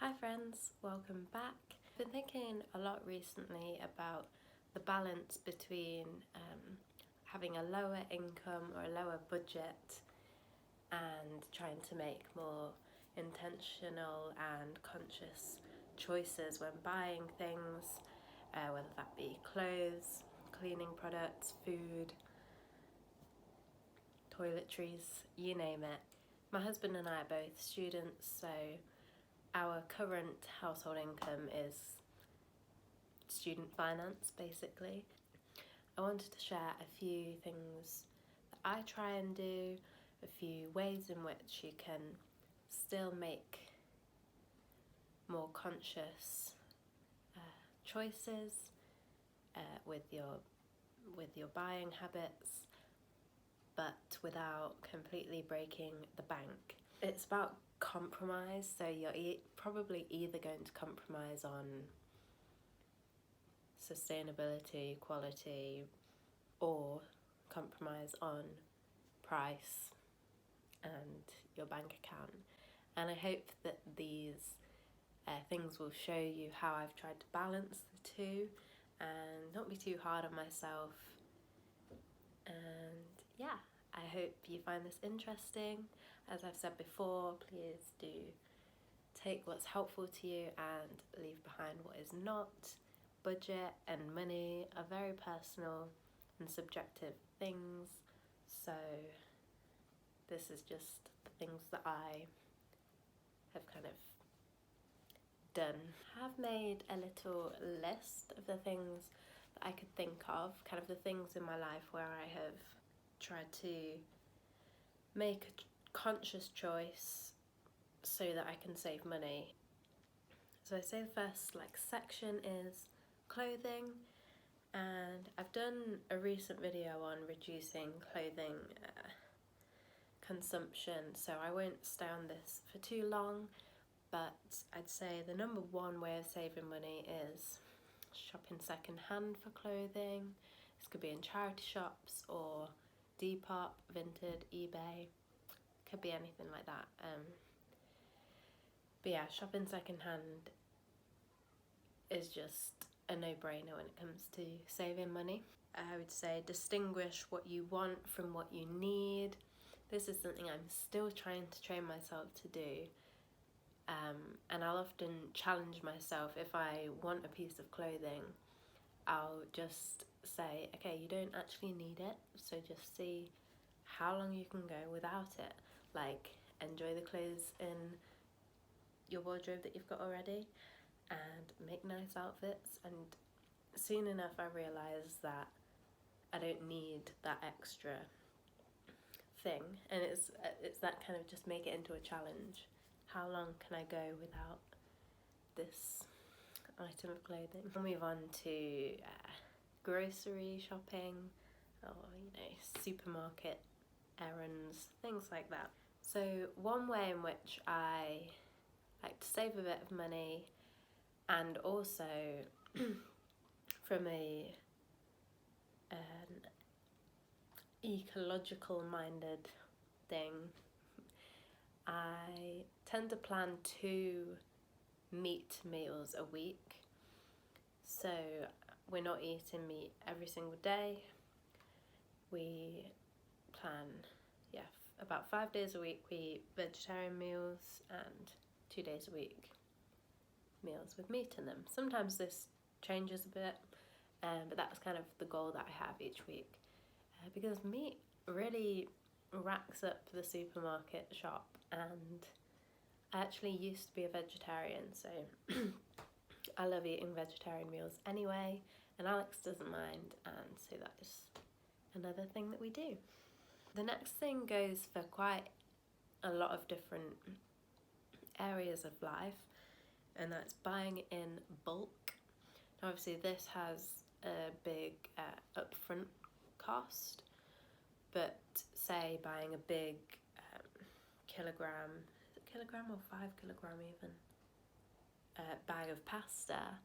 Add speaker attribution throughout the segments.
Speaker 1: Hi friends, welcome back. I've been thinking a lot recently about the balance between having a lower income or a lower budget and trying to make more intentional and conscious choices when buying things, whether that be clothes, cleaning products, food, toiletries, you name it. My husband and I are both students, so our current household income is student finance, basically. I wanted to share a few things that I try and do, a few ways in which you can still make more conscious choices with your buying habits, but without completely breaking the bank. It's about compromise, so you're probably either going to compromise on sustainability, quality, or compromise on price and your bank account. And I hope that these things will show you how I've tried to balance the two and not be too hard on myself. And yeah, I hope you find this interesting. As I've said before, please do take what's helpful to you and leave behind what is not. Budget and money are very personal and subjective things, so this is just the things that I have kind of done. I've made a little list of the things that I could think of, kind of the things in my life where I have tried to make a conscious choice so that I can save money. So I say the first section is clothing, and I've done a recent video on reducing clothing consumption, so I won't stay on this for too long, but I'd say the number one way of saving money is shopping second hand for clothing. This could be in charity shops or Depop, Vinted, eBay, could be anything like that. But yeah, shopping second hand is just a no-brainer when it comes to saving money. I would say distinguish what you want from what you need. This is something I'm still trying to train myself to do. And I'll often challenge myself. If I want a piece of clothing, I'll just say, okay, you don't actually need it, so just see how long you can go without it. Enjoy the clothes in your wardrobe that you've got already and make nice outfits. And soon enough I realised that I don't need that extra thing, and it's that kind of just make it into a challenge. How long can I go without this item of clothing? We'll move on to grocery shopping, or supermarket errands, things like that. So one way in which I like to save a bit of money, and also from an ecological minded thing, I tend to plan 2 meat meals a week. So we're not eating meat every single day. We plan, about 5 days a week we eat vegetarian meals, and 2 days a week meals with meat in them. Sometimes this changes a bit, but that's kind of the goal that I have each week, because meat really racks up the supermarket shop, and I actually used to be a vegetarian, so I love eating vegetarian meals anyway, and Alex doesn't mind, and so that is another thing that we do. The next thing goes for quite a lot of different areas of life, and that's buying in bulk. Now obviously this has a big upfront cost, but say buying a big kilogram, is it kilogram or 5 kilogram even, bag of pasta,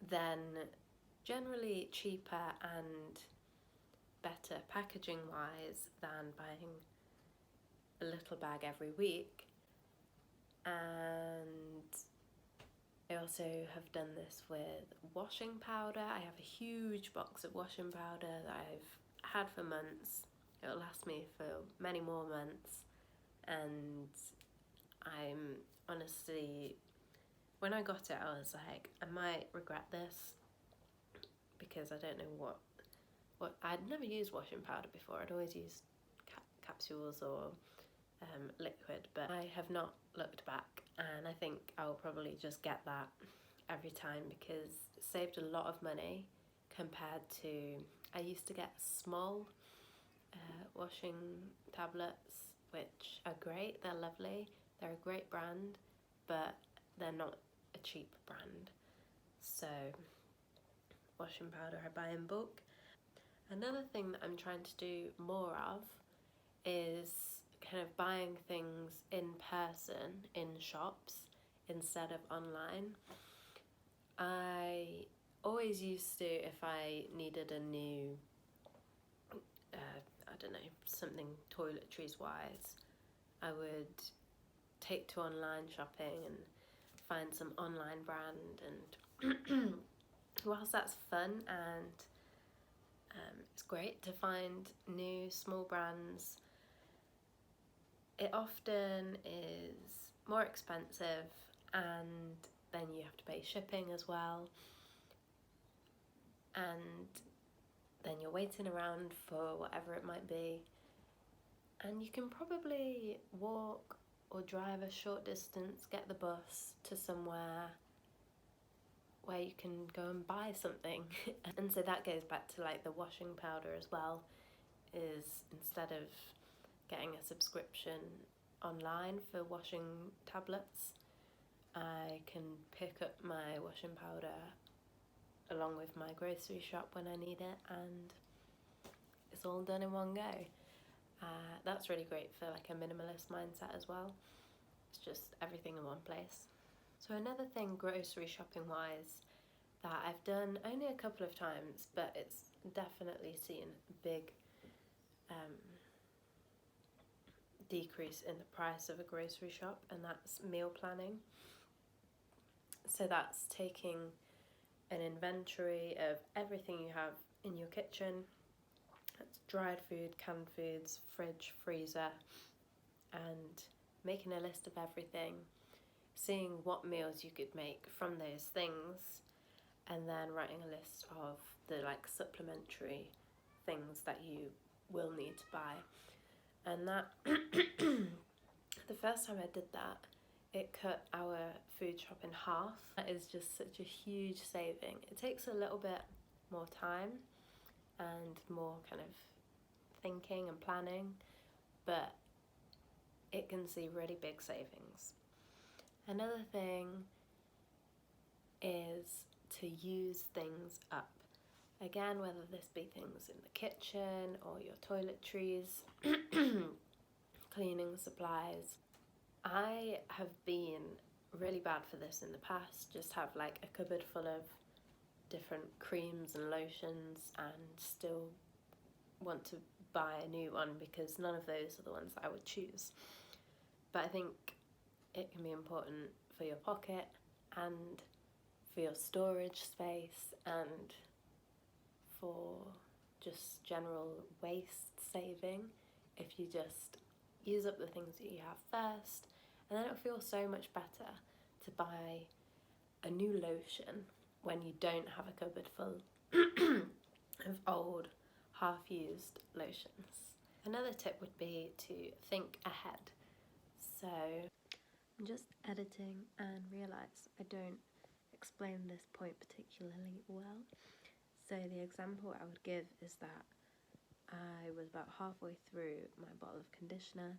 Speaker 1: then generally cheaper and better packaging wise than buying a little bag every week. And I also have done this with washing powder. I have a huge box of washing powder that I've had for months. It'll last me for many more months, and I'm honestly, when I got it, I was like, I might regret this, because I don't know what I'd never used washing powder before. I'd always used capsules or liquid, but I have not looked back, and I think I'll probably just get that every time, because it saved a lot of money compared to, I used to get small washing tablets, which are great, they're lovely, they're a great brand, but they're not a cheap brand. So washing powder I buy in bulk. Another thing that I'm trying to do more of is kind of buying things in person in shops instead of online. I always used to, if I needed a new, I don't know, something toiletries wise, I would take to online shopping and find some online brand, and whilst that's fun and it's great to find new small brands, it often is more expensive, and then you have to pay shipping as well, and then you're waiting around for whatever it might be, and you can probably walk or drive a short distance, get the bus to somewhere where you can go and buy something. And so that goes back to like the washing powder as well, is instead of getting a subscription online for washing tablets, I can pick up my washing powder along with my grocery shop when I need it, and it's all done in one go. That's really great for like a minimalist mindset as well. It's just everything in one place. So another thing grocery shopping wise that I've done only a couple of times, but it's definitely seen a big decrease in the price of a grocery shop, and that's meal planning. So that's taking an inventory of everything you have in your kitchen. That's dried food, canned foods, fridge, freezer, and making a list of everything, seeing what meals you could make from those things, and then writing a list of the like supplementary things that you will need to buy. And that the first time I did that, it cut our food shop in half. That is just such a huge saving. It takes a little bit more time and more kind of thinking and planning, but it can see really big savings. Another thing is to use things up. Again, whether this be things in the kitchen or your toiletries, cleaning supplies. I have been really bad for this in the past, just have like a cupboard full of different creams and lotions and still want to buy a new one because none of those are the ones that I would choose. But I think it can be important for your pocket and for your storage space and for just general waste saving if you just use up the things that you have first, and then it'll feel so much better to buy a new lotion when you don't have a cupboard full of old, half-used lotions. Another tip would be to think ahead. So I'm just editing and realise I don't explain this point particularly well. So the example I would give is that I was about halfway through my bottle of conditioner,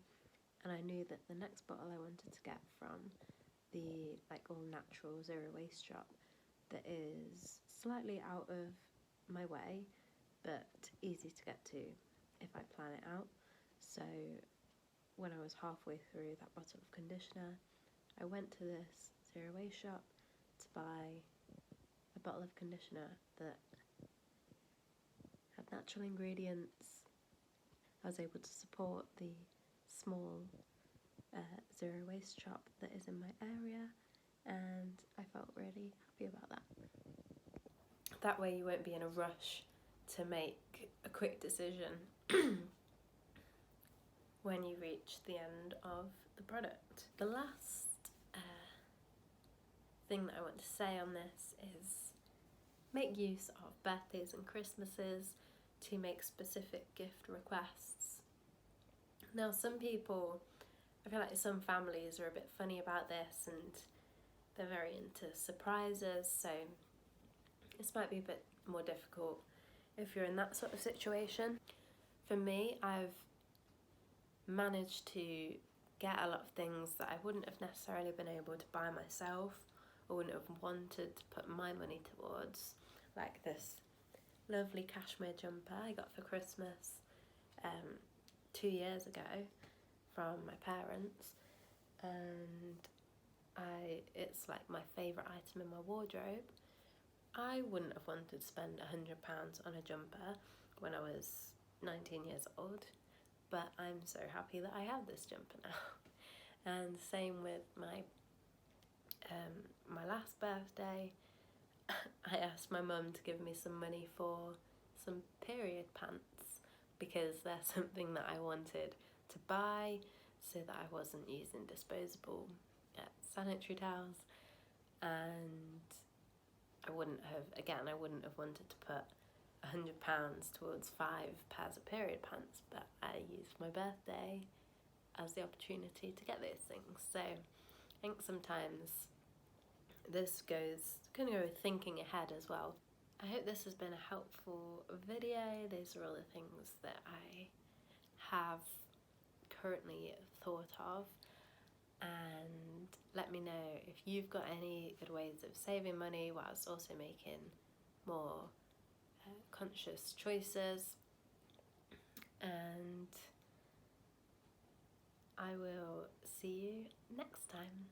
Speaker 1: and I knew that the next bottle I wanted to get from the like all natural zero waste shop that is slightly out of my way but easy to get to if I plan it out. So when I was halfway through that bottle of conditioner, I went to this zero waste shop to buy a bottle of conditioner that had natural ingredients. I was able to support the small zero waste shop that is in my area, and I felt really happy about that. That way you won't be in a rush to make a quick decision when you reach the end of the product. The last thing that I want to say on this is make use of birthdays and Christmases to make specific gift requests. Now, some people, I feel like some families are a bit funny about this and they're very into surprises, so this might be a bit more difficult if you're in that sort of situation. For me, I've managed to get a lot of things that I wouldn't have necessarily been able to buy myself or wouldn't have wanted to put my money towards, like this lovely cashmere jumper I got for Christmas 2 years ago from my parents, and it's like my favourite item in my wardrobe. I wouldn't have wanted to spend £100 on a jumper when I was 19 years old, but I'm so happy that I have this jumper now. And same with my last birthday, I asked my mum to give me some money for some period pants because they're something that I wanted to buy so that I wasn't using disposable sanitary towels, and I wouldn't have wanted to put £100 towards 5 pairs of period pants, but I used my birthday as the opportunity to get those things. So I think sometimes this can go with thinking ahead as well. I hope this has been a helpful video. These are all the things that I have currently thought of, and let me know if you've got any good ways of saving money whilst also making more conscious choices, and I will see you next time.